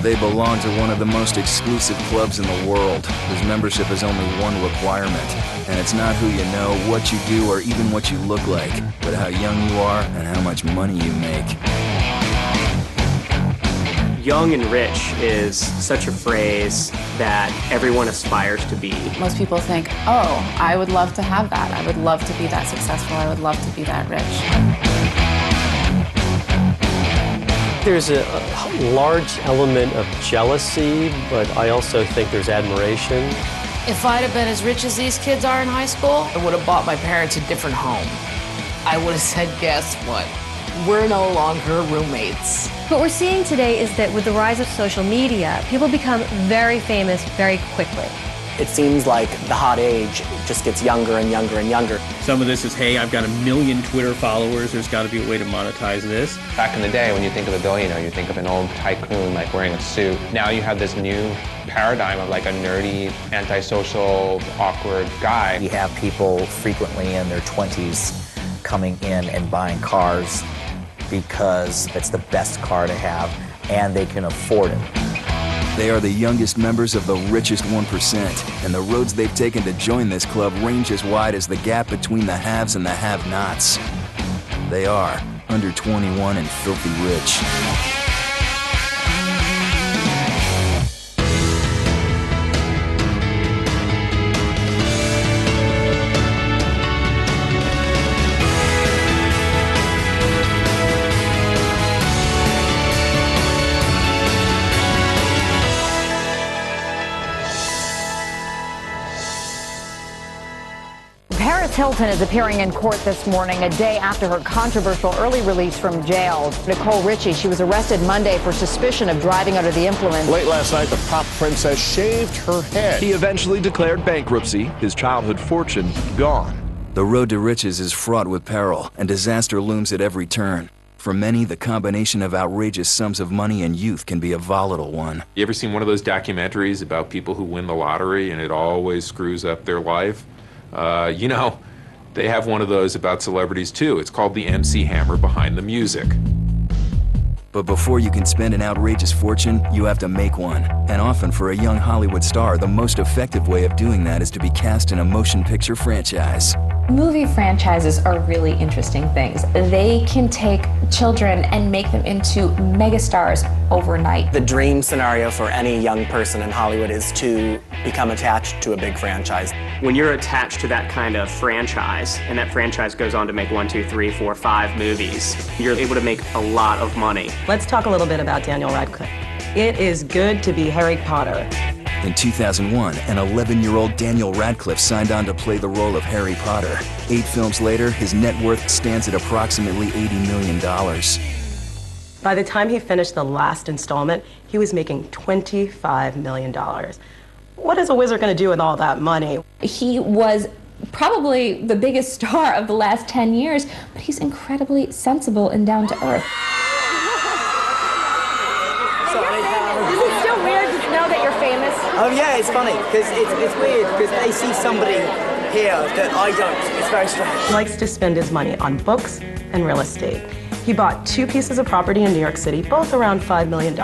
They belong to one of the most exclusive clubs in the world, whose membership has only one requirement. And it's not who you know, what you do, or even what you look like, but how young you are and how much money you make. Young and rich is such a phrase that everyone aspires to be. Most people think, oh, I would love to have that. I would love to be that successful. I would love to be that rich. There's a large element of jealousy, but I also think there's admiration. If I'd have been as rich as these kids are in high school, I would have bought my parents a different home. I would have said, guess what? We're no longer roommates. What we're seeing today is that with the rise of social media, people become very famous very quickly. It seems like the hot age just gets younger and younger and younger. Some of this is, hey, I've got 1 million Twitter followers, there's got to be a way to monetize this. Back in the day, when you think of a billionaire, you think of an old tycoon like wearing a suit. Now you have this new paradigm of like a nerdy, antisocial, awkward guy. You have people frequently in their 20s coming in and buying cars because it's the best car to have and they can afford it. They are the youngest members of the richest 1%, and the roads they've taken to join this club range as wide as the gap between the haves and the have-nots. They are under 21 and filthy rich. Hilton is appearing in court this morning, a day after her controversial early release from jail. Nicole Richie, she was arrested Monday for suspicion of driving under the influence. Late last night, the pop princess shaved her head. He eventually declared bankruptcy, his childhood fortune gone. The road to riches is fraught with peril, and disaster looms at every turn. For many, the combination of outrageous sums of money and youth can be a volatile one. You ever seen one of those documentaries about people who win the lottery and it always screws up their life? You know, they have one of those about celebrities too. It's called the MC Hammer behind the music. But before you can spend an outrageous fortune, you have to make one. And often for a young Hollywood star, the most effective way of doing that is to be cast in a motion picture franchise. Movie franchises are really interesting things. They can take children and make them into megastars overnight. The dream scenario for any young person in Hollywood is to become attached to a big franchise. When you're attached to that kind of franchise, and that franchise goes on to make 1, 2, 3, 4, 5 movies, you're able to make a lot of money. Let's talk a little bit about Daniel Radcliffe. It is good to be Harry Potter. In 2001, an 11-year-old Daniel Radcliffe signed on to play the role of Harry Potter. 8 films later, his net worth stands at approximately $80 million. By the time he finished the last installment, he was making $25 million. What is a wizard going to do with all that money? He was probably the biggest star of the last 10 years, but he's incredibly sensible and down to earth. Is it still weird to know that you're famous? Oh yeah, it's funny, because it's weird, because they see somebody here that I don't. It's very strange. He likes to spend his money on books and real estate. He bought 2 pieces of property in New York City, both around $5 million.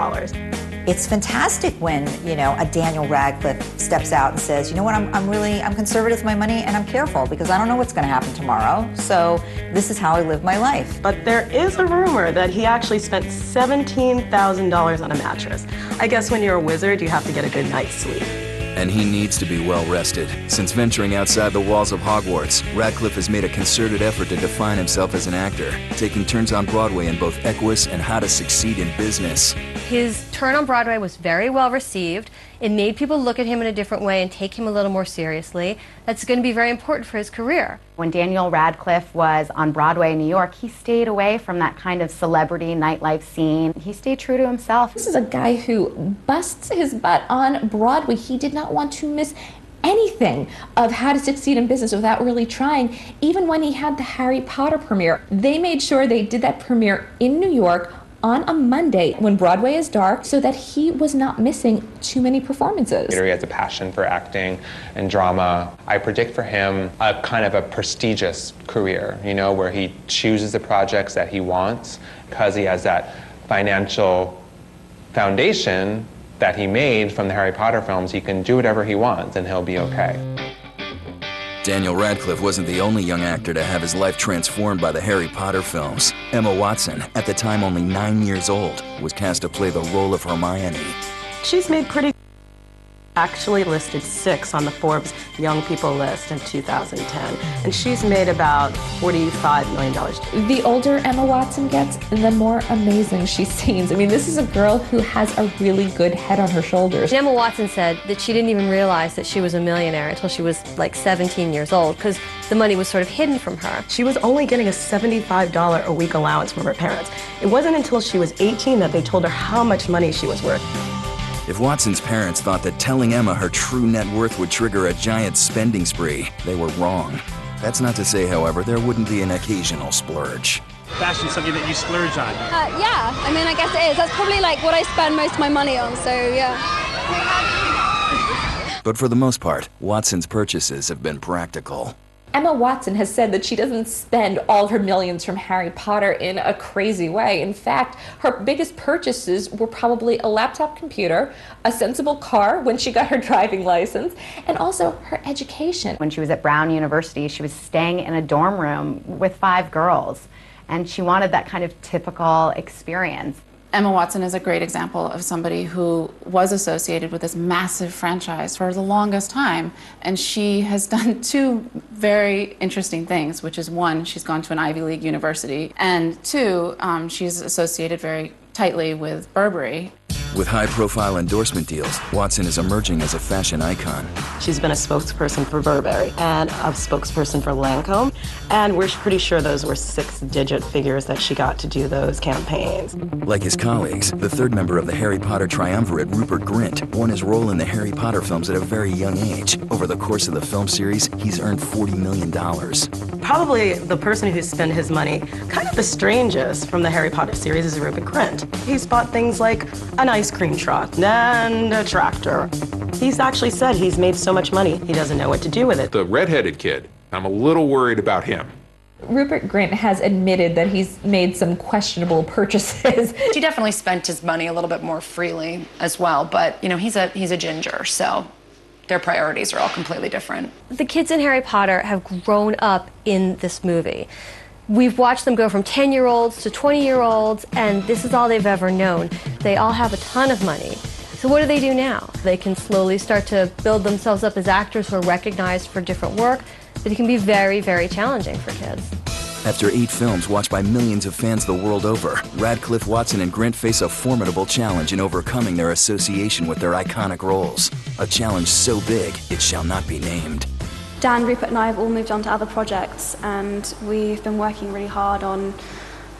It's fantastic when, you know, a Daniel Radcliffe steps out and says, you know what, I'm conservative with my money and I'm careful because I don't know what's going to happen tomorrow. So this is how I live my life. But there is a rumor that he actually spent $17,000 on a mattress. I guess when you're a wizard, you have to get a good night's sleep. And he needs to be well rested. Since venturing outside the walls of Hogwarts, Radcliffe has made a concerted effort to define himself as an actor, taking turns on Broadway in both Equus and How to Succeed in Business. His turn on Broadway was very well received. It made people look at him in a different way and take him a little more seriously. That's going to be very important for his career. When Daniel Radcliffe was on Broadway in New York, he stayed away from that kind of celebrity nightlife scene. He stayed true to himself. This is a guy who busts his butt on Broadway. He did not want to miss anything of How to Succeed in Business without really trying. Even when he had the Harry Potter premiere, they made sure they did that premiere in New York on a Monday when Broadway is dark so that he was not missing too many performances. He has a passion for acting and drama. I predict for him a kind of a prestigious career, you know, where he chooses the projects that he wants because he has that financial foundation that he made from the Harry Potter films, he can do whatever he wants and he'll be okay. Daniel Radcliffe wasn't the only young actor to have his life transformed by the Harry Potter films. Emma Watson, at the time only 9 years old, was cast to play the role of Hermione. She's made pretty actually listed 6 on the Forbes Young People list in 2010, and she's made about $45 million. The older Emma Watson gets, the more amazing she seems. I mean, this is a girl who has a really good head on her shoulders. Emma Watson said that she didn't even realize that she was a millionaire until she was like 17 years old, because the money was sort of hidden from her. She was only getting a $75 a week allowance from her parents. It wasn't until she was 18 that they told her how much money she was worth. If Watson's parents thought that telling Emma her true net worth would trigger a giant spending spree, they were wrong. That's not to say, however, there wouldn't be an occasional splurge. Fashion's something that you splurge on? Yeah, I mean, I guess it is. That's probably like what I spend most of my money on, so yeah. But for the most part, Watson's purchases have been practical. Emma Watson has said that she doesn't spend all of her millions from Harry Potter in a crazy way. In fact, her biggest purchases were probably a laptop computer, a sensible car when she got her driving license, and also her education. When she was at Brown University, she was staying in a dorm room with 5 girls, and she wanted that kind of typical experience. Emma Watson is a great example of somebody who was associated with this massive franchise for the longest time, and she has done 2 very interesting things, which is 1, she's gone to an Ivy League university, and 2, she's associated very tightly with Burberry. With high-profile endorsement deals, Watson is emerging as a fashion icon. She's been a spokesperson for Burberry and a spokesperson for Lancome, and we're pretty sure those were 6-digit figures that she got to do those campaigns. Like his colleagues, the 3rd member of the Harry Potter triumvirate, Rupert Grint, won his role in the Harry Potter films at a very young age. Over the course of the film series, he's earned $40 million. Probably the person who spent his money kind of the strangest from the Harry Potter series is Rupert Grint. He's bought things like an ice cream truck and a tractor. He's actually said he's made so much money, he doesn't know what to do with it. The redheaded kid, I'm a little worried about him. Rupert Grint has admitted that he's made some questionable purchases. He definitely spent his money a little bit more freely as well, but you know, he's a ginger, so their priorities are all completely different. The kids in Harry Potter have grown up in this movie. We've watched them go from 10-year-olds to 20-year-olds, and this is all they've ever known. They all have a ton of money. So what do they do now? They can slowly start to build themselves up as actors who are recognized for different work, but it can be very, very challenging for kids. After 8 films watched by millions of fans the world over, Radcliffe, Watson, and Grint face a formidable challenge in overcoming their association with their iconic roles. A challenge so big, it shall not be named. Dan, Rupert and I have all moved on to other projects, and we've been working really hard on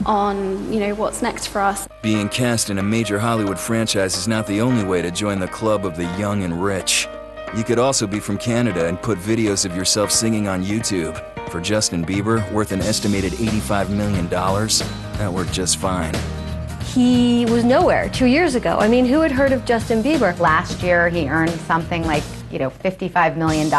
what's next for us. Being cast in a major Hollywood franchise is not the only way to join the club of the young and rich. You could also be from Canada and put videos of yourself singing on YouTube. For Justin Bieber, worth an estimated $85 million, that worked just fine. He was nowhere 2 years ago. I mean, who had heard of Justin Bieber? Last year, he earned something like, $55 million.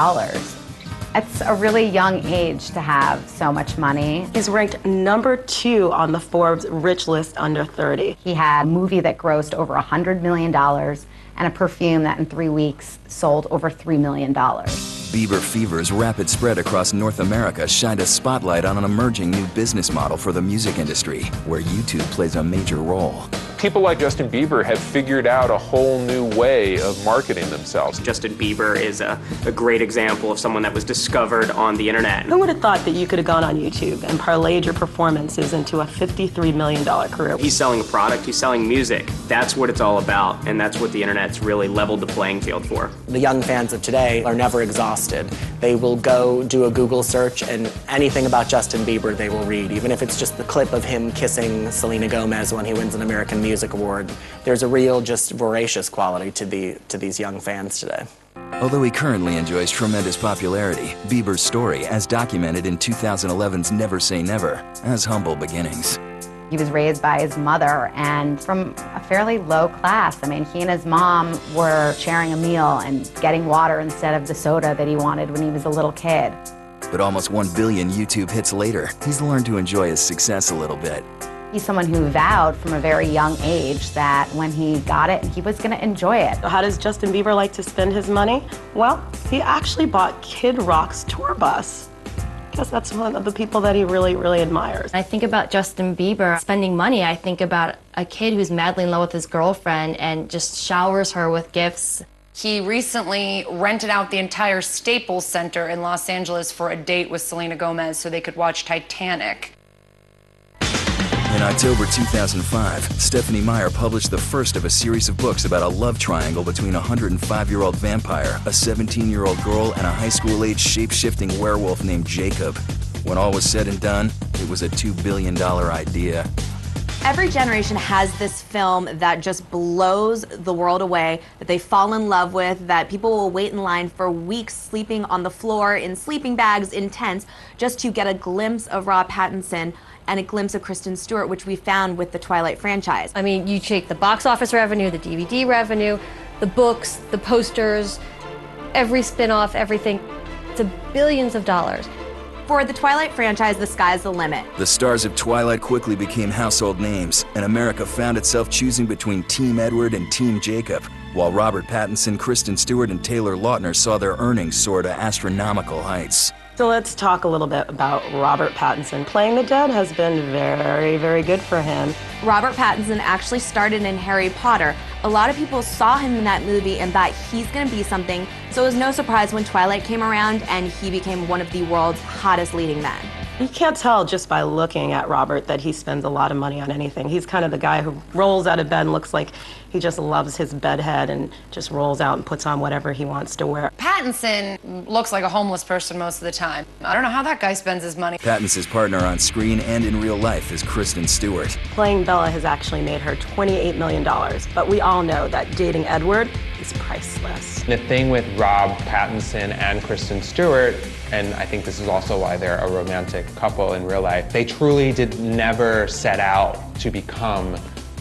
It's a really young age to have so much money. He's ranked number 2 on the Forbes rich list under 30. He had a movie that grossed over $100 million and a perfume that in 3 weeks sold over $3 million. Bieber fever's rapid spread across North America shined a spotlight on an emerging new business model for the music industry, where YouTube plays a major role. People like Justin Bieber have figured out a whole new way of marketing themselves. Justin Bieber is a great example of someone that was discovered on the internet. Who would have thought that you could have gone on YouTube and parlayed your performances into a $53 million career? He's selling a product, he's selling music. That's what it's all about, and that's what the internet's really leveled the playing field for. The young fans of today are never exhausted. They will go do a Google search and anything about Justin Bieber they will read, even if it's just the clip of him kissing Selena Gomez when he wins an American Music Award. There's a real, just voracious quality to these young fans today. Although he currently enjoys tremendous popularity, Bieber's story, as documented in 2011's Never Say Never, has humble beginnings. He was raised by his mother and from a fairly low class. I mean, he and his mom were sharing a meal and getting water instead of the soda that he wanted when he was a little kid. But almost 1 billion YouTube hits later, he's learned to enjoy his success a little bit. He's someone who vowed from a very young age that when he got it, he was going to enjoy it. How does Justin Bieber like to spend his money? Well, he actually bought Kid Rock's tour bus. Because that's one of the people that he really, really admires. I think about Justin Bieber spending money. I think about a kid who's madly in love with his girlfriend and just showers her with gifts. He recently rented out the entire Staples Center in Los Angeles for a date with Selena Gomez so they could watch Titanic. In October 2005, Stephanie Meyer published the first of a series of books about a love triangle between a 105-year-old vampire, a 17-year-old girl, and a high school-age shape-shifting werewolf named Jacob. When all was said and done, it was a $2 billion idea. Every generation has this film that just blows the world away, that they fall in love with, that people will wait in line for weeks sleeping on the floor in sleeping bags in tents just to get a glimpse of Rob Pattinson and a glimpse of Kristen Stewart, which we found with the Twilight franchise. I mean, you take the box office revenue, the DVD revenue, the books, the posters, every spin-off, everything. It's billions of dollars. For the Twilight franchise, the sky's the limit. The stars of Twilight quickly became household names, and America found itself choosing between Team Edward and Team Jacob, while Robert Pattinson, Kristen Stewart, and Taylor Lautner saw their earnings soar to astronomical heights. So let's talk a little bit about Robert Pattinson. Playing the dead has been very, very good for him. Robert Pattinson actually started in Harry Potter. A lot of people saw him in that movie and thought he's gonna be something, so it was no surprise when Twilight came around and he became one of the world's hottest leading men. You can't tell just by looking at Robert that he spends a lot of money on anything. He's kind of the guy who rolls out of bed and looks like he just loves his bedhead and just rolls out and puts on whatever he wants to wear. Pattinson looks like a homeless person most of the time. I don't know how that guy spends his money. Pattinson's partner on screen and in real life is Kristen Stewart. Playing Bella has actually made her $28 million, but we all know that dating Edward is priceless. The thing with Rob Pattinson and Kristen Stewart, and I think this is also why they're a romantic couple in real life, they truly did never set out to become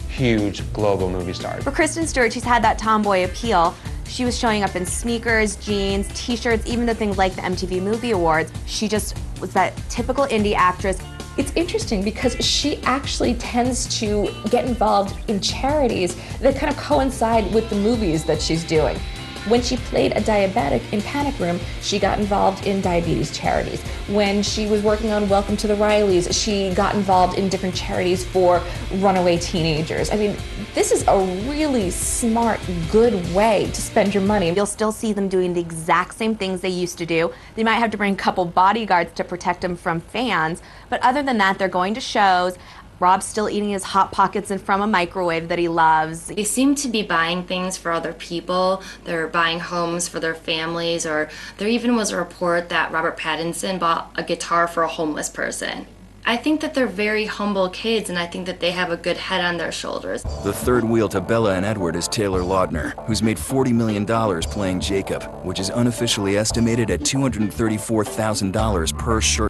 huge global movie stars. For Kristen Stewart, she's had that tomboy appeal. She was showing up in sneakers, jeans, t-shirts, even the things like the MTV Movie Awards. She just was that typical indie actress. It's interesting because she actually tends to get involved in charities that kind of coincide with the movies that she's doing. When she played a diabetic in Panic Room, she got involved in diabetes charities. When she was working on Welcome to the Rileys, she got involved in different charities for runaway teenagers. I mean, this is a really smart, good way to spend your money. You'll still see them doing the exact same things they used to do. They might have to bring a couple bodyguards to protect them from fans, but other than that, they're going to shows. Rob's still eating his Hot Pockets from a microwave that he loves. They seem to be buying things for other people. They're buying homes for their families, or there even was a report that Robert Pattinson bought a guitar for a homeless person. I think that they're very humble kids, and I think that they have a good head on their shoulders. The third wheel to Bella and Edward is Taylor Lautner, who's made $40 million playing Jacob, which is unofficially estimated at $234,000 per shirt.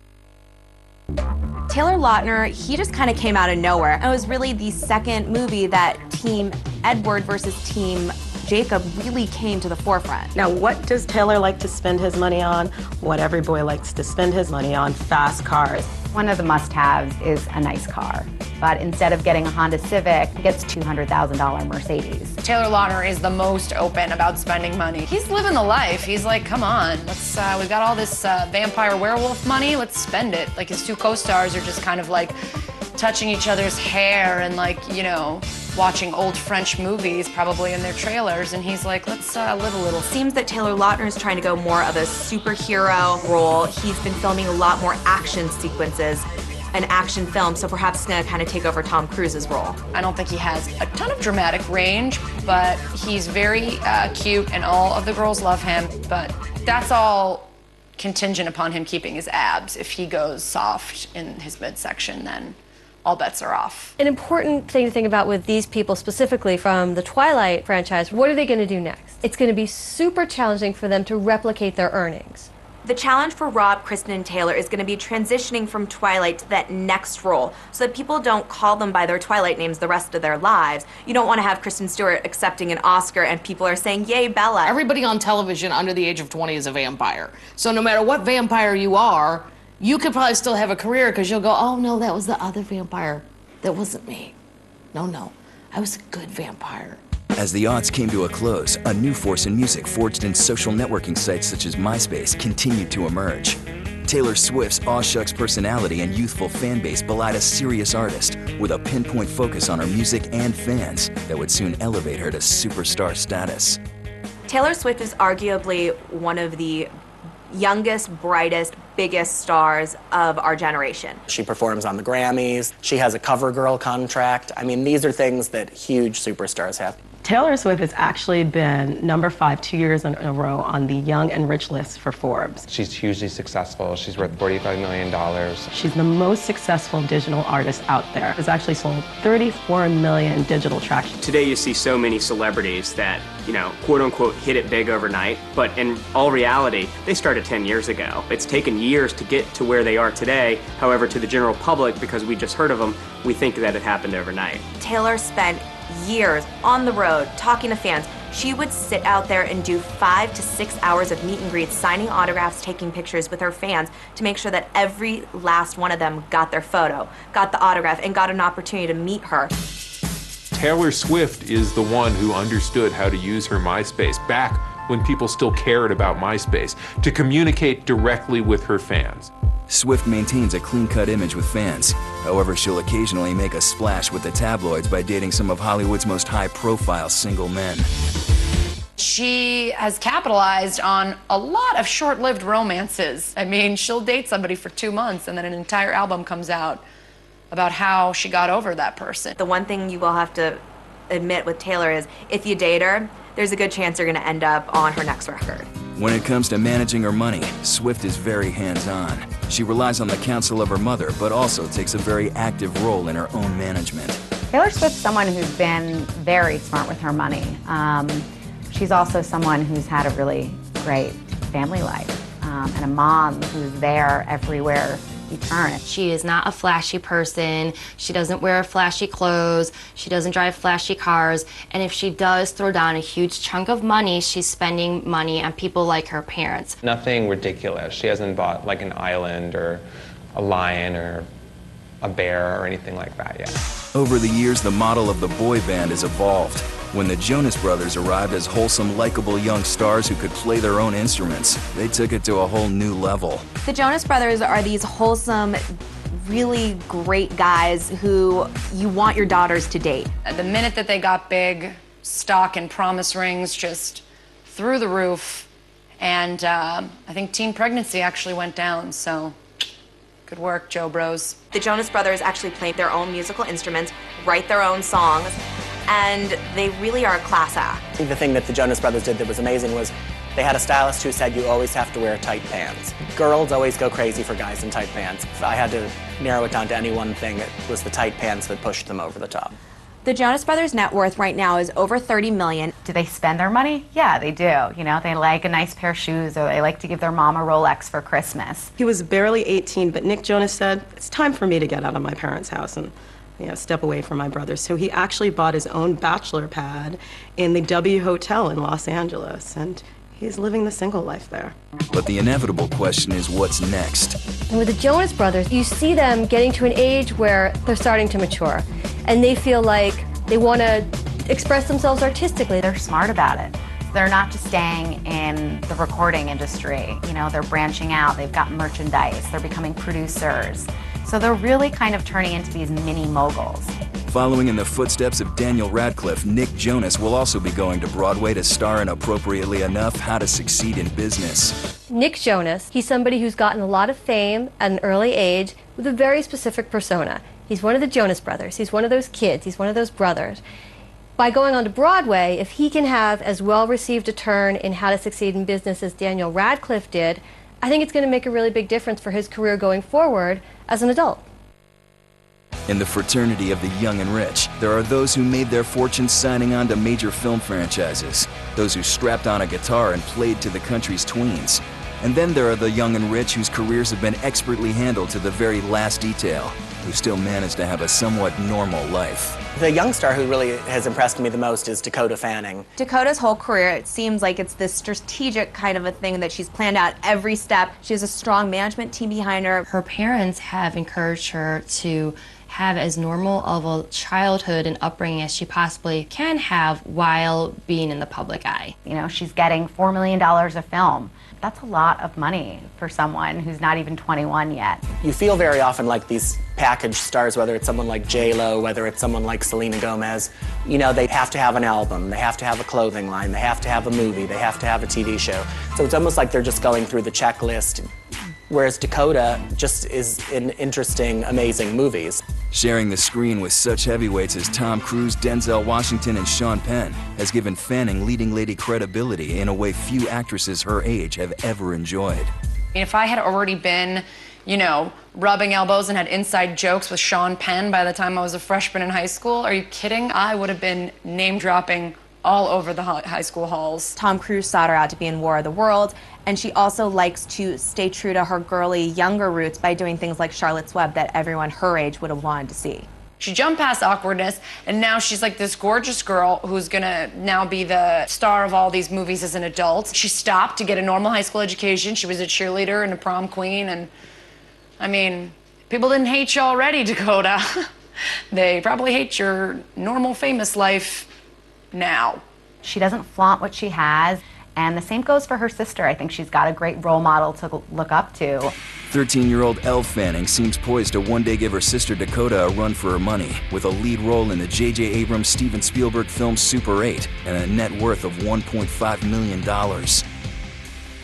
Taylor Lautner, he just kind of came out of nowhere. It was really the second movie that Team Edward versus Team Jacob really came to the forefront. Now, what does Taylor like to spend his money on? What every boy likes to spend his money on: fast cars. One of the must-haves is a nice car. But instead of getting a Honda Civic, he gets a $200,000 Mercedes. Taylor Lautner is the most open about spending money. He's living the life. He's like, come on, let's, we've got all this vampire werewolf money, let's spend it. Like, his two co-stars are just kind of like touching each other's hair and, like, you know, watching old French movies probably in their trailers, and he's like, let's live a little. Seems that Taylor Lautner is trying to go more of a superhero role. He's been filming a lot more action sequences, an action film, so perhaps it's gonna kind of take over Tom Cruise's role. I don't think he has a ton of dramatic range, but he's very cute, and all of the girls love him, but that's all contingent upon him keeping his abs. If he goes soft in his midsection, then all bets are off. An important thing to think about with these people, specifically from the Twilight franchise, what are they going to do next? It's going to be super challenging for them to replicate their earnings. The challenge for Rob, Kristen, and Taylor is going to be transitioning from Twilight to that next role so that people don't call them by their Twilight names the rest of their lives. You don't want to have Kristen Stewart accepting an Oscar and people are saying, yay, Bella. Everybody on television under the age of 20 is a vampire. So no matter what vampire you are, you could probably still have a career because you'll go, oh no, that was the other vampire. That wasn't me. No. I was a good vampire. As the aughts came to a close, a new force in music forged in social networking sites such as MySpace continued to emerge. Taylor Swift's aw-shucks personality and youthful fan base belied a serious artist with a pinpoint focus on her music and fans that would soon elevate her to superstar status. Taylor Swift is arguably one of the youngest, brightest, biggest stars of our generation. She performs on the Grammys. She has a CoverGirl contract. I mean, these are things that huge superstars have. Taylor Swift has actually been number 5 2 years in a row on the Young and Rich list for Forbes. She's hugely successful. She's worth $45 million. She's the most successful digital artist out there. Has actually sold 34 million digital tracks. Today you see so many celebrities that, quote unquote, hit it big overnight, but in all reality, they started 10 years ago. It's taken years to get to where they are today. However, to the general public, because we just heard of them, we think that it happened overnight. Taylor spent years on the road talking to fans. She would sit out there and do 5 to 6 hours of meet and greets, signing autographs, taking pictures with her fans to make sure that every last one of them got their photo, got the autograph, and got an opportunity to meet her. Taylor Swift is the one who understood how to use her MySpace back when people still cared about MySpace to communicate directly with her fans. Swift maintains a clean-cut image with fans. However, she'll occasionally make a splash with the tabloids by dating some of Hollywood's most high-profile single men. She has capitalized on a lot of short-lived romances. I mean, she'll date somebody for 2 months and then an entire album comes out about how she got over that person. The one thing you will have to admit with Taylor is if you date her, there's a good chance you're going to end up on her next record. When it comes to managing her money, Swift is very hands-on. She relies on the counsel of her mother, but also takes a very active role in her own management. Taylor Swift's someone who's been very smart with her money. She's also someone who's had a really great family life and a mom who's there everywhere you turn. She is not a flashy person. She doesn't wear flashy clothes. She doesn't drive flashy cars. And if she does throw down a huge chunk of money, she's spending money on people like her parents. Nothing ridiculous. She hasn't bought like an island or a lion or a bear or anything like that yet. Over the years, the model of the boy band has evolved. When the Jonas Brothers arrived as wholesome, likable young stars who could play their own instruments, they took it to a whole new level. The Jonas Brothers are these wholesome, really great guys who you want your daughters to date. The minute that they got big, stock and promise rings just through the roof, and I think teen pregnancy actually went down, so good work, Joe Bros. The Jonas Brothers actually play their own musical instruments, write their own songs, and they really are a class act. The thing that the Jonas Brothers did that was amazing was they had a stylist who said you always have to wear tight pants. Girls always go crazy for guys in tight pants. If I had to narrow it down to any one thing, it was the tight pants that pushed them over the top. The Jonas Brothers' net worth right now is over 30 million. Do they spend their money? Yeah, they do. They like a nice pair of shoes, or they like to give their mom a Rolex for Christmas. He was barely 18, but Nick Jonas said, it's time for me to get out of my parents' house and step away from my brothers. So he actually bought his own bachelor pad in the W Hotel in Los Angeles, and he's living the single life there. But the inevitable question is, what's next? And with the Jonas Brothers, you see them getting to an age where they're starting to mature, and they feel like they want to express themselves artistically. They're smart about it. They're not just staying in the recording industry. They're branching out. They've got merchandise. They're becoming producers. So they're really kind of turning into these mini moguls. Following in the footsteps of Daniel Radcliffe, Nick Jonas will also be going to Broadway to star in, appropriately enough, How to Succeed in Business. Nick Jonas, he's somebody who's gotten a lot of fame at an early age with a very specific persona. He's one of the Jonas Brothers. He's one of those kids. He's one of those brothers. By going on to Broadway, if he can have as well-received a turn in How to Succeed in Business as Daniel Radcliffe did, I think it's going to make a really big difference for his career going forward as an adult. In the fraternity of the young and rich, there are those who made their fortunes signing on to major film franchises, those who strapped on a guitar and played to the country's tweens. And then there are the young and rich whose careers have been expertly handled to the very last detail, who still manage to have a somewhat normal life. The young star who really has impressed me the most is Dakota Fanning. Dakota's whole career, it seems like it's this strategic kind of a thing that she's planned out every step. She has a strong management team behind her. Her parents have encouraged her to have as normal of a childhood and upbringing as she possibly can have while being in the public eye. You know, she's getting $4 million a film. That's a lot of money for someone who's not even 21 yet. You feel very often like these package stars, whether it's someone like J-Lo, whether it's someone like Selena Gomez, you know, they have to have an album, they have to have a clothing line, they have to have a movie, they have to have a TV show. So it's almost like they're just going through the checklist, whereas Dakota just is in interesting, amazing movies. Sharing the screen with such heavyweights as Tom Cruise, Denzel Washington, and Sean Penn has given Fanning leading lady credibility in a way few actresses her age have ever enjoyed. If I had already been, you know, rubbing elbows and had inside jokes with Sean Penn by the time I was a freshman in high school, are you kidding? I would have been name-dropping all over the high school halls. Tom Cruise sought her out to be in War of the Worlds, and she also likes to stay true to her girly, younger roots by doing things like Charlotte's Web that everyone her age would have wanted to see. She jumped past awkwardness, and now she's like this gorgeous girl who's gonna now be the star of all these movies as an adult. She stopped to get a normal high school education. She was a cheerleader and a prom queen, and I mean, people didn't hate you already, Dakota. They probably hate your normal famous life now. She doesn't flaunt what she has, and the same goes for her sister. I think she's got a great role model to look up to. 13-year-old Elle Fanning seems poised to one day give her sister Dakota a run for her money, with a lead role in the J.J. Abrams Steven Spielberg film Super 8 and a net worth of $1.5 million.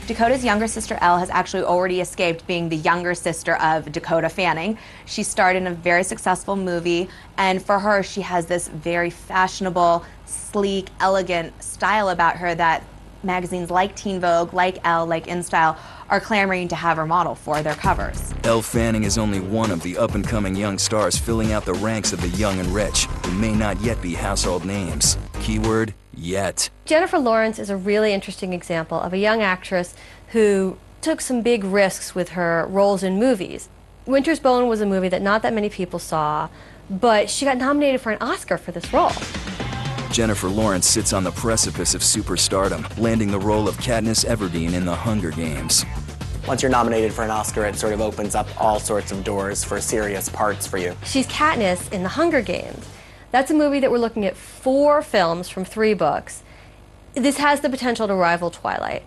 Dakota's younger sister Elle has actually already escaped being the younger sister of Dakota Fanning. She starred in a very successful movie, and for her, she has this very fashionable, sleek, elegant style about her that magazines like Teen Vogue, like Elle, like InStyle are clamoring to have her model for their covers. Elle Fanning is only one of the up-and-coming young stars filling out the ranks of the young and rich, who may not yet be household names. Keyword, yet. Jennifer Lawrence is a really interesting example of a young actress who took some big risks with her roles in movies. Winter's Bone was a movie that not that many people saw, but she got nominated for an Oscar for this role. Jennifer Lawrence sits on the precipice of superstardom, landing the role of Katniss Everdeen in The Hunger Games. Once you're nominated for an Oscar, it sort of opens up all sorts of doors for serious parts for you. She's Katniss in The Hunger Games. That's a movie that we're looking at 4 films from 3 books. This has the potential to rival Twilight.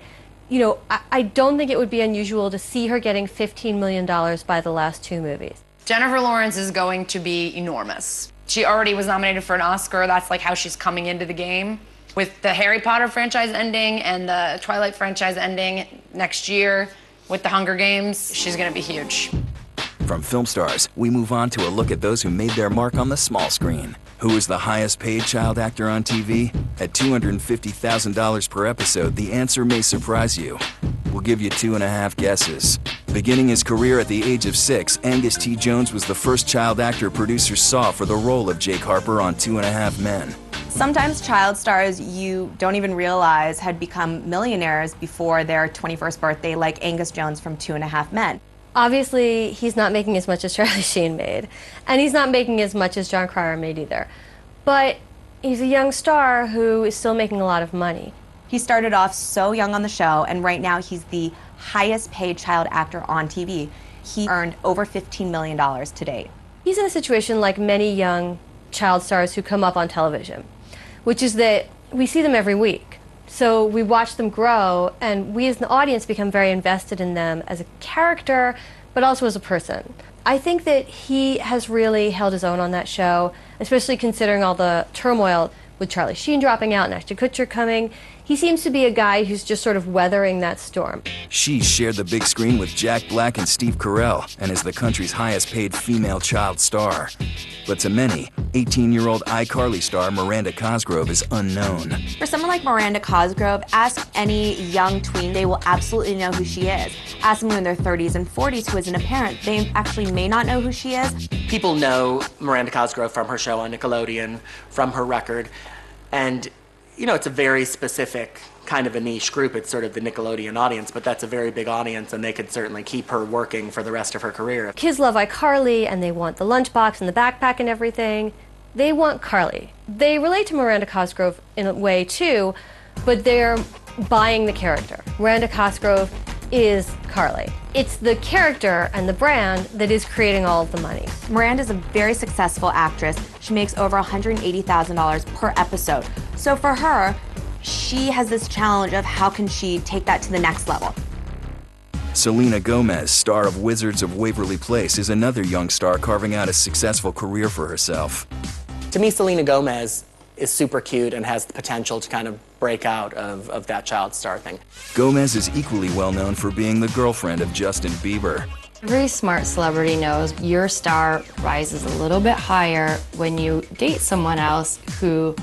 You know, I don't think it would be unusual to see her getting $15 million by the last 2 movies. Jennifer Lawrence is going to be enormous. She already was nominated for an Oscar. That's like how she's coming into the game. With the Harry Potter franchise ending and the Twilight franchise ending next year, with the Hunger Games, she's gonna be huge. From film stars, we move on to a look at those who made their mark on the small screen. Who is the highest paid child actor on TV? At $250,000 per episode, the answer may surprise you. We'll give you 2.5 guesses. Beginning his career at the age of 6, Angus T. Jones was the first child actor producers saw for the role of Jake Harper on 2.5 Men. Sometimes child stars you don't even realize had become millionaires before their 21st birthday, like Angus Jones from 2.5 Men. Obviously, he's not making as much as Charlie Sheen made, and he's not making as much as John Cryer made either. But he's a young star who is still making a lot of money. He started off so young on the show, and right now he's the highest paid child actor on TV. He earned over $15 million to date. He's in a situation like many young child stars who come up on television, which is that we see them every week. So we watch them grow, and we as an audience become very invested in them as a character, but also as a person. I think that he has really held his own on that show, especially considering all the turmoil with Charlie Sheen dropping out and Ashton Kutcher coming. He seems to be a guy who's just sort of weathering that storm. She shared the big screen with Jack Black and Steve Carell and is the country's highest paid female child star. But to many, 18-year-old iCarly star Miranda Cosgrove is unknown. For someone like Miranda Cosgrove, ask any young tween, they will absolutely know who she is. Ask someone in their 30s and 40s who isn't a parent, they actually may not know who she is. People know Miranda Cosgrove from her show on Nickelodeon, from her record, and you know, it's a very specific kind of a niche group. It's sort of the Nickelodeon audience, but that's a very big audience, and they could certainly keep her working for the rest of her career. Kids love iCarly, and they want the lunchbox and the backpack and everything. They want Carly. They relate to Miranda Cosgrove in a way, too, but they're buying the character. Miranda Cosgrove is Carly. It's the character and the brand that is creating all of the money. Miranda's a very successful actress. She makes over $180,000 per episode. So for her, she has this challenge of how can she take that to the next level. Selena Gomez, star of Wizards of Waverly Place, is another young star carving out a successful career for herself. To me, Selena Gomez is super cute and has the potential to kind of break out of that child star thing. Gomez is equally well known for being the girlfriend of Justin Bieber. Every smart celebrity knows your star rises a little bit higher when you date someone else who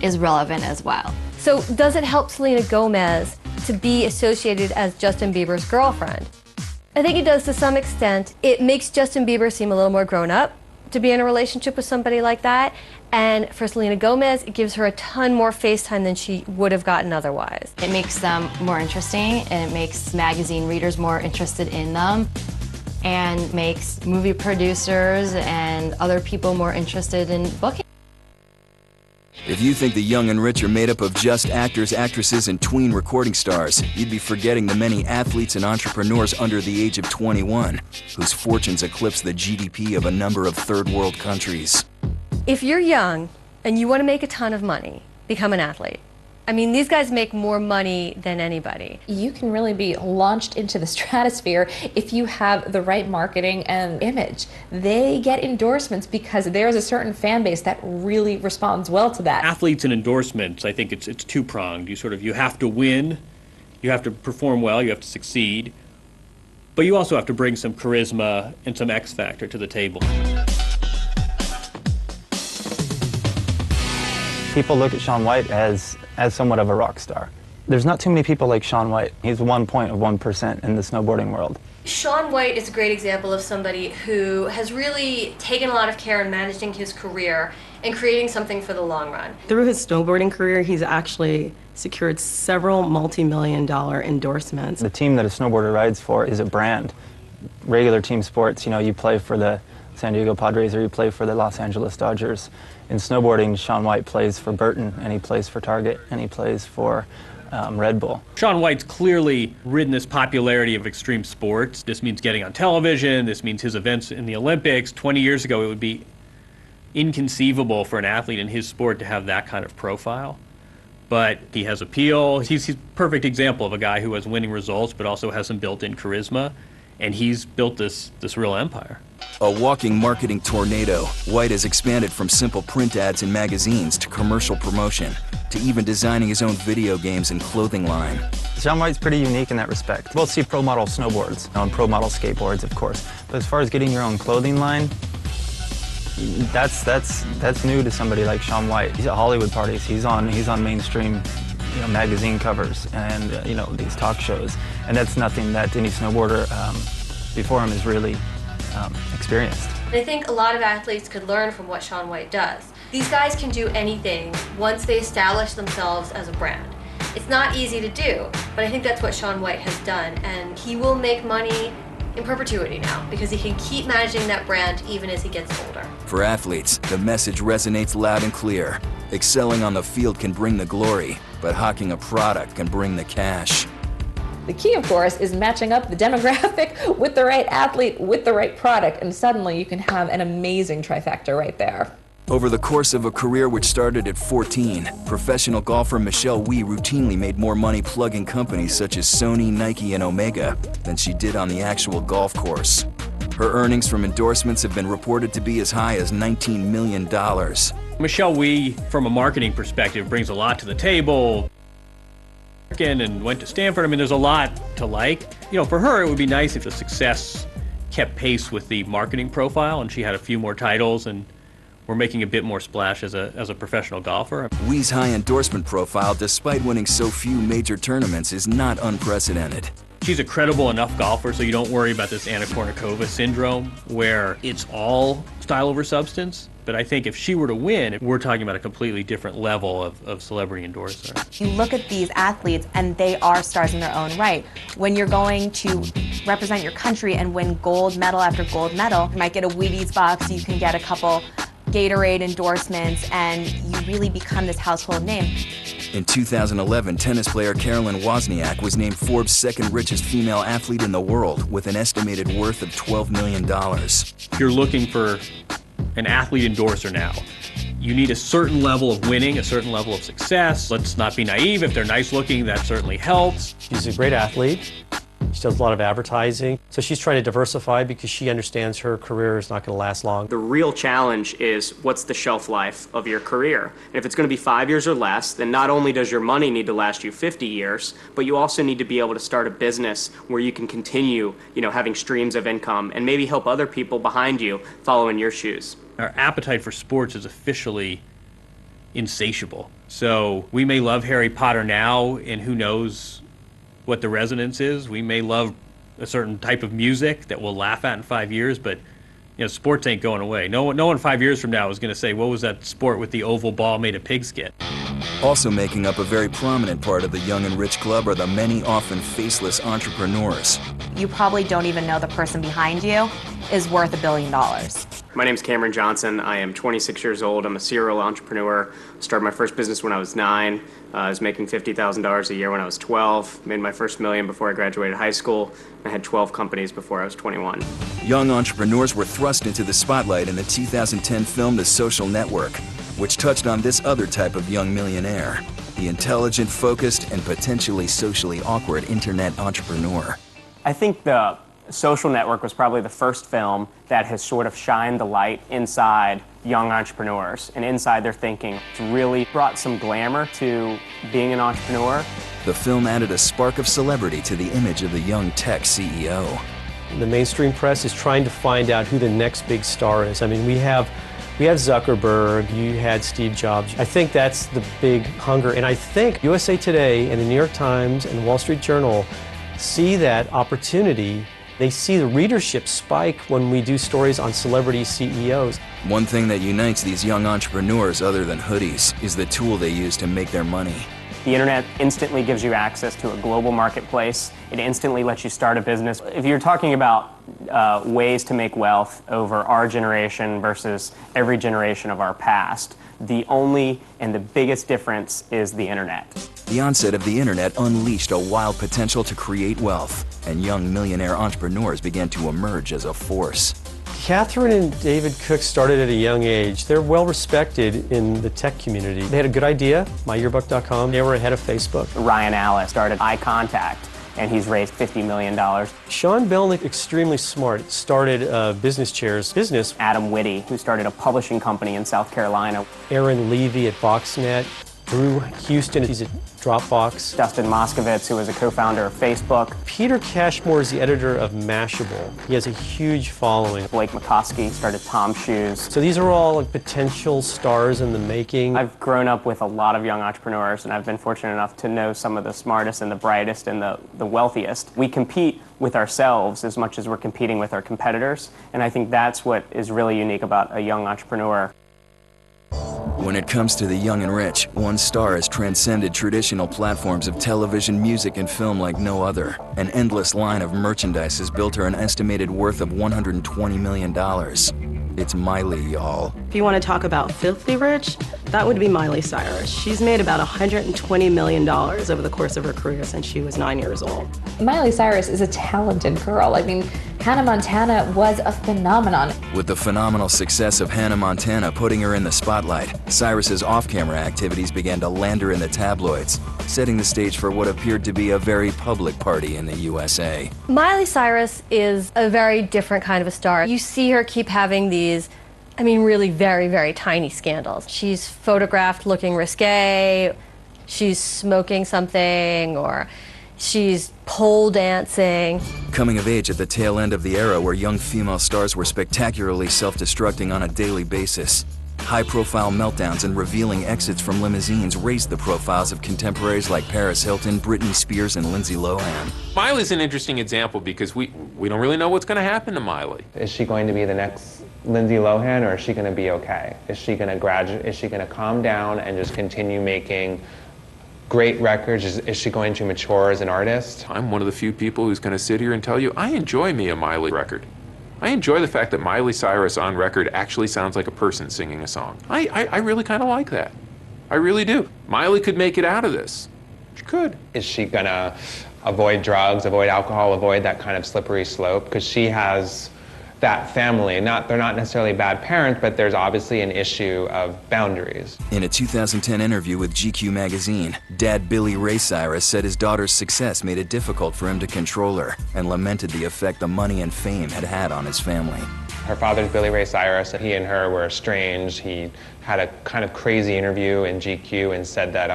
is relevant as well. So does it help Selena Gomez to be associated as Justin Bieber's girlfriend? I think it does to some extent. It makes Justin Bieber seem a little more grown up to be in a relationship with somebody like that. And for Selena Gomez, it gives her a ton more face time than she would have gotten otherwise. It makes them more interesting, and it makes magazine readers more interested in them, and makes movie producers and other people more interested in booking. If you think the young and rich are made up of just actors, actresses, and tween recording stars, you'd be forgetting the many athletes and entrepreneurs under the age of 21, whose fortunes eclipse the GDP of a number of third world countries. If you're young and you want to make a ton of money, become an athlete. I mean, these guys make more money than anybody. You can really be launched into the stratosphere if you have the right marketing and image. They get endorsements because there's a certain fan base that really responds well to that. Athletes and endorsements, I think it's two-pronged. You have to win, you have to perform well, you have to succeed, but you also have to bring some charisma and some X factor to the table. People look at Shaun White as somewhat of a rock star. There's not too many people like Shaun White. He's 1% in the snowboarding world. Shaun White is a great example of somebody who has really taken a lot of care in managing his career and creating something for the long run. Through his snowboarding career, he's actually secured several multi-million-dollar endorsements. The team that a snowboarder rides for is a brand. Regular team sports, you play for the San Diego Padres or you play for the Los Angeles Dodgers. In snowboarding, Shaun White plays for Burton, and he plays for Target, and he plays for Red Bull. Shaun White's clearly ridden this popularity of extreme sports. This means getting on television, this means his events in the Olympics. 20 years ago, it would be inconceivable for an athlete in his sport to have that kind of profile. But he has appeal. He's a perfect example of a guy who has winning results, but also has some built-in charisma, and he's built this real empire. A walking marketing tornado, White has expanded from simple print ads in magazines to commercial promotion, to even designing his own video games and clothing line. Shaun White's pretty unique in that respect. We'll see pro model snowboards and pro model skateboards, of course. But as far as getting your own clothing line, that's new to somebody like Shaun White. He's at Hollywood parties. He's on mainstream, magazine covers and these talk shows, and that's nothing that any snowboarder before him has really experienced. I think a lot of athletes could learn from what Shaun White does. These guys can do anything once they establish themselves as a brand. It's not easy to do, but I think that's what Shaun White has done, and he will make money in perpetuity now because he can keep managing that brand even as he gets older. For athletes, the message resonates loud and clear. Excelling on the field can bring the glory, but hawking a product can bring the cash. The key, of course, is matching up the demographic with the right athlete, with the right product, and suddenly you can have an amazing trifecta right there. Over the course of a career which started at 14, professional golfer Michelle Wie routinely made more money plugging companies such as Sony, Nike, and Omega than she did on the actual golf course. Her earnings from endorsements have been reported to be as high as $19 million. Michelle Wie, from a marketing perspective, brings a lot to the table. And went to Stanford. I mean, there's a lot to like. For her, it would be nice if the success kept pace with the marketing profile, and she had a few more titles, and we're making a bit more splash as a professional golfer. Wie's high endorsement profile, despite winning so few major tournaments, is not unprecedented. She's a credible enough golfer, so you don't worry about this Anna Kournikova syndrome, where it's all style over substance. But I think if she were to win, we're talking about a completely different level of celebrity endorser. You look at these athletes and they are stars in their own right. When you're going to represent your country and win gold medal after gold medal, you might get a Wheaties box, you can get a couple Gatorade endorsements, and you really become this household name. In 2011, tennis player Caroline Wozniak was named Forbes' second richest female athlete in the world with an estimated worth of $12 million. If you're looking for an athlete endorser now, you need a certain level of winning, a certain level of success. Let's not be naive. If they're nice looking, that certainly helps. She's a great athlete. She does a lot of advertising. So she's trying to diversify because she understands her career is not going to last long. The real challenge is what's the shelf life of your career? And if it's going to be 5 years or less, then not only does your money need to last you 50 years, but you also need to be able to start a business where you can continue, having streams of income and maybe help other people behind you follow in your shoes. Our appetite for sports is officially insatiable. So we may love Harry Potter now, and who knows what the resonance is. We may love a certain type of music that we'll laugh at in 5 years, but sports ain't going away. No one 5 years from now is going to say, what was that sport with the oval ball made of pigskin? Also making up a very prominent part of the Young and Rich Club are the many often faceless entrepreneurs. You probably don't even know the person behind you is worth $1 billion. My name's Cameron Johnson. I am 26 years old. I'm a serial entrepreneur. Started my first business when I was 9. I was making $50,000 a year when I was 12. Made my first $1 million before I graduated high school. I had 12 companies before I was 21. Young entrepreneurs were thrust into the spotlight in the 2010 film The Social Network, which touched on this other type of young millionaire, the intelligent, focused, and potentially socially awkward internet entrepreneur. I think The Social Network was probably the first film that has sort of shined the light inside young entrepreneurs and inside their thinking. It's really brought some glamour to being an entrepreneur. The film added a spark of celebrity to the image of the young tech CEO. The mainstream press is trying to find out who the next big star is. I mean, we have Zuckerberg, you had Steve Jobs. I think that's the big hunger, and I think USA Today and the New York Times and the Wall Street Journal see that opportunity. They see the readership spike when we do stories on celebrity CEOs. One thing that unites these young entrepreneurs, other than hoodies, is the tool they use to make their money. The internet instantly gives you access to a global marketplace. It instantly lets you start a business. If you're talking about ways to make wealth over our generation versus every generation of our past, the only and the biggest difference is the internet. The onset of the internet unleashed a wild potential to create wealth, and young millionaire entrepreneurs began to emerge as a force. Catherine and David Cook started at a young age. They're well respected in the tech community. They had a good idea, myyearbook.com. They were ahead of Facebook. Ryan Ellis started Eye Contact, and he's raised $50 million. Sean Belnick, extremely smart, started Business Chairs business. Adam Whitty, who started a publishing company in South Carolina. Aaron Levy at Boxnet. Drew Houston, he's at Dropbox. Dustin Moskovitz, who is a co-founder of Facebook. Peter Cashmore is the editor of Mashable. He has a huge following. Blake McCoskey started Tom Shoes. So these are all like potential stars in the making. I've grown up with a lot of young entrepreneurs, and I've been fortunate enough to know some of the smartest and the brightest and the wealthiest. We compete with ourselves as much as we're competing with our competitors, and I think that's what is really unique about a young entrepreneur. When it comes to the young and rich, one star has transcended traditional platforms of television, music, and film like no other. An endless line of merchandise has built her an estimated worth of $120 million. It's Miley, y'all. If you want to talk about filthy rich, that would be Miley Cyrus. She's made about $120 million over the course of her career since she was 9 years old. Miley Cyrus is a talented girl. I mean, Hannah Montana was a phenomenon. With the phenomenal success of Hannah Montana putting her in the spotlight, Cyrus's off-camera activities began to land her in the tabloids, setting the stage for what appeared to be a very public party in the USA. Miley Cyrus is a very different kind of a star. You see her keep having these, really very, very tiny scandals. She's photographed looking risque, she's smoking something, or she's pole dancing. Coming of age at the tail end of the era where young female stars were spectacularly self-destructing on a daily basis, high-profile meltdowns and revealing exits from limousines raised the profiles of contemporaries like Paris Hilton, Britney Spears, and Lindsay Lohan. Miley's an interesting example because we don't really know what's going to happen to Miley. Is she going to be the next Lindsay Lohan, or is she going to be okay? Is she going to graduate? Is she going to calm down and just continue making great records? Is she going to mature as an artist? I'm one of the few people who's going to sit here and tell you I enjoy me a Miley record. I enjoy the fact that Miley Cyrus on record actually sounds like a person singing a song. I really kind of like that. I really do. Miley could make it out of this. She could. Is she gonna avoid drugs, avoid alcohol, avoid that kind of slippery slope? Because she has that family. They're not necessarily bad parents, but there's obviously an issue of boundaries. In a 2010 interview with GQ magazine, Dad Billy Ray Cyrus said his daughter's success made it difficult for him to control her and lamented the effect the money and fame had on his family. Her father's Billy Ray Cyrus, he and her were estranged. He had a kind of crazy interview in GQ and said that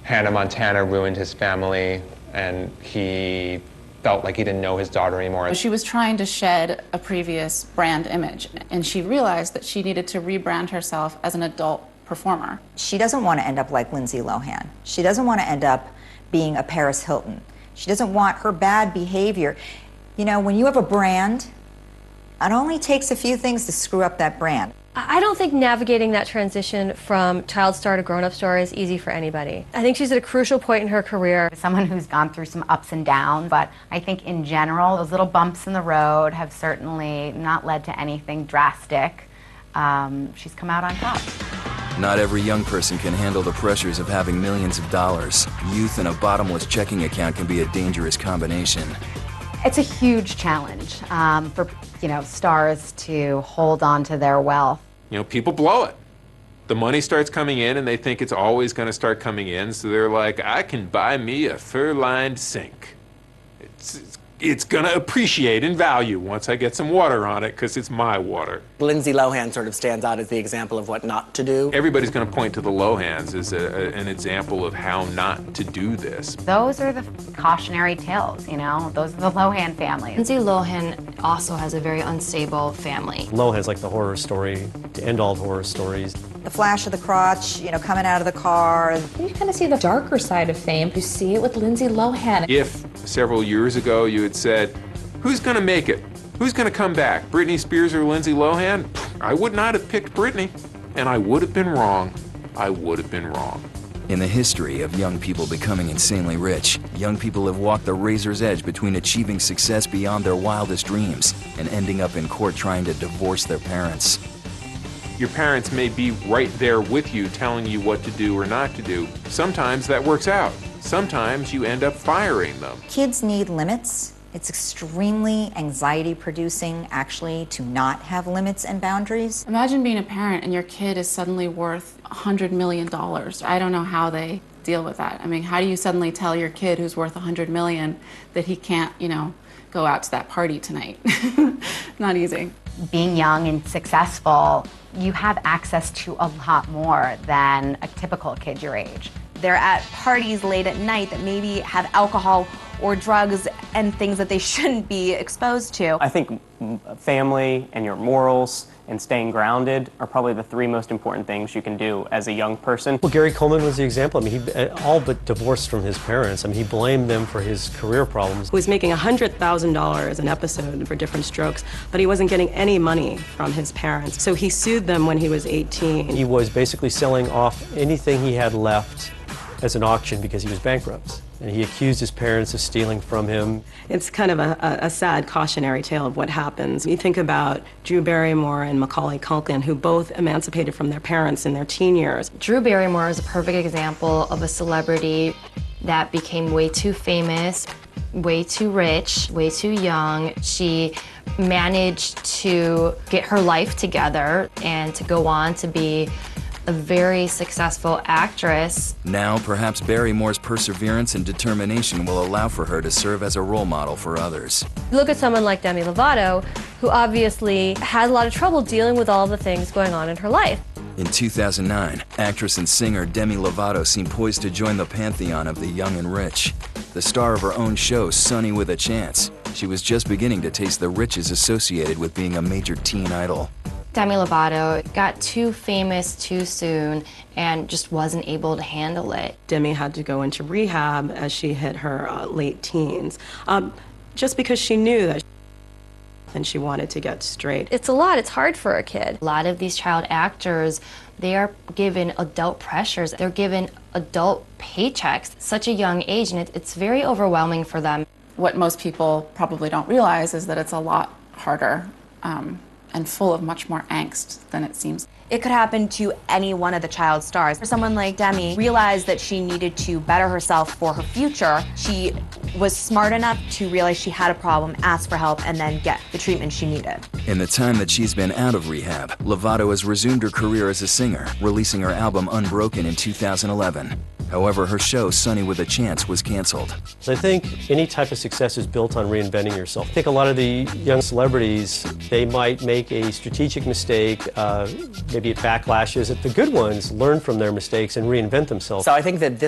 Hannah Montana ruined his family, and he felt like he didn't know his daughter anymore. She was trying to shed a previous brand image, and she realized that she needed to rebrand herself as an adult performer. She doesn't want to end up like Lindsay Lohan. She doesn't want to end up being a Paris Hilton. She doesn't want her bad behavior. You know, when you have a brand, it only takes a few things to screw up that brand. I don't think navigating that transition from child star to grown-up star is easy for anybody. I think she's at a crucial point in her career. Someone who's gone through some ups and downs, but I think in general, those little bumps in the road have certainly not led to anything drastic. She's come out on top. Not every young person can handle the pressures of having millions of dollars. Youth and a bottomless checking account can be a dangerous combination. It's a huge challenge for stars to hold on to their wealth. You know, people blow it. The money starts coming in and they think it's always going to start coming in, so they're like, I can buy me a fur-lined sink. It's going to appreciate in value once I get some water on it because it's my water. Lindsay Lohan sort of stands out as the example of what not to do. Everybody's going to point to the Lohans as an example of how not to do this. Those are the cautionary tales, you know? Those are the Lohan family. Lindsay Lohan also has a very unstable family. Lohan's like the horror story, to end all horror stories. The flash of the crotch, you know, coming out of the car. You kind of see the darker side of fame. You see it with Lindsay Lohan. If several years ago you had said, who's going to make it? Who's going to come back? Britney Spears or Lindsay Lohan? I would not have picked Britney, and I would have been wrong. I would have been wrong. In the history of young people becoming insanely rich, young people have walked the razor's edge between achieving success beyond their wildest dreams and ending up in court trying to divorce their parents. Your parents may be right there with you telling you what to do or not to do. Sometimes that works out. Sometimes you end up firing them. Kids need limits. It's extremely anxiety-producing, actually, to not have limits and boundaries. Imagine being a parent and your kid is suddenly worth $100 million. I don't know how they deal with that. I mean, how do you suddenly tell your kid who's worth $100 million that he can't, go out to that party tonight? Not easy. Being young and successful, you have access to a lot more than a typical kid your age. They're at parties late at night that maybe have alcohol or drugs and things that they shouldn't be exposed to. I think family and your morals and staying grounded are probably the three most important things you can do as a young person. Well, Gary Coleman was the example. I mean, he all but divorced from his parents. I mean, he blamed them for his career problems. He was making $100,000 an episode for Different Strokes, but he wasn't getting any money from his parents. So he sued them when he was 18. He was basically selling off anything he had left as an auction because he was bankrupt. And he accused his parents of stealing from him. It's kind of a sad cautionary tale of what happens. You think about Drew Barrymore and Macaulay Culkin, who both emancipated from their parents in their teen years. Drew Barrymore is a perfect example of a celebrity that became way too famous, way too rich, way too young. She managed to get her life together and to go on to be a very successful actress. Now, perhaps Barrymore's perseverance and determination will allow for her to serve as a role model for others. Look at someone like Demi Lovato, who obviously had a lot of trouble dealing with all the things going on in her life. In 2009, actress and singer Demi Lovato seemed poised to join the pantheon of the young and rich. The star of her own show, Sunny with a Chance, she was just beginning to taste the riches associated with being a major teen idol. Demi Lovato got too famous too soon and just wasn't able to handle it. Demi had to go into rehab as she hit her late teens, just because she knew that and she wanted to get straight. It's a lot. It's hard for a kid. A lot of these child actors, they are given adult pressures. They're given adult paychecks at such a young age, and it's very overwhelming for them. What most people probably don't realize is that it's a lot harder and full of much more angst than it seems. It could happen to any one of the child stars. For someone like Demi, realized that she needed to better herself for her future. She was smart enough to realize she had a problem, ask for help, and then get the treatment she needed. In the time that she's been out of rehab, Lovato has resumed her career as a singer, releasing her album Unbroken in 2011. However, her show, Sunny with a Chance, was canceled. I think any type of success is built on reinventing yourself. I think a lot of the young celebrities, they might make a strategic mistake, maybe it backlashes. The good ones learn from their mistakes and reinvent themselves. So I think that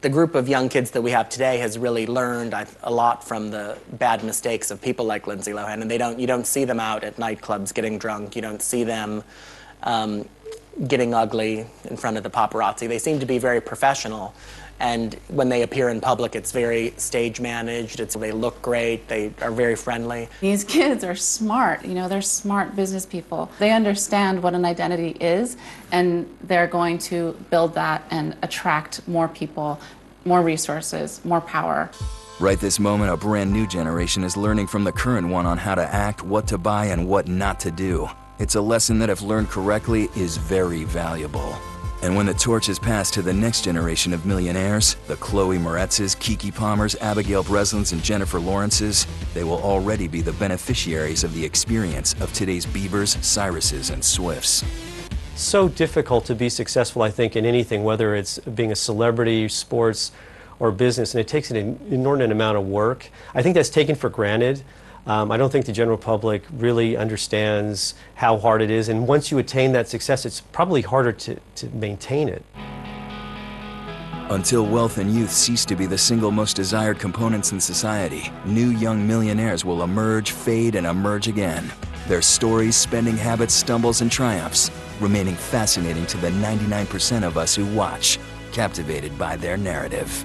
the group of young kids that we have today has really learned a lot from the bad mistakes of people like Lindsay Lohan, and you don't see them out at nightclubs getting drunk. You don't see them getting ugly in front of the paparazzi. They seem to be very professional, and when they appear in public, it's very stage managed. They look great. They are very friendly. These kids are smart. You know, they're smart business people. They understand what an identity is, and they're going to build that and attract more people, more resources, more power. Right this moment, a brand new generation is learning from the current one on how to act, what to buy, and what not to do. It's a lesson that, if learned correctly, is very valuable. And when the torch is passed to the next generation of millionaires, the Chloe Moretzes, Keke Palmers, Abigail Breslins, and Jennifer Lawrences, they will already be the beneficiaries of the experience of today's Biebers, Cyruses, and Swifts. So difficult to be successful, I think, in anything, whether it's being a celebrity, sports, or business, and it takes an inordinate amount of work. I think that's taken for granted. I don't think the general public really understands how hard it is, and once you attain that success, it's probably harder to maintain it. Until wealth and youth cease to be the single most desired components in society, new young millionaires will emerge, fade, and emerge again. Their stories, spending habits, stumbles, and triumphs, remaining fascinating to the 99% of us who watch, captivated by their narrative.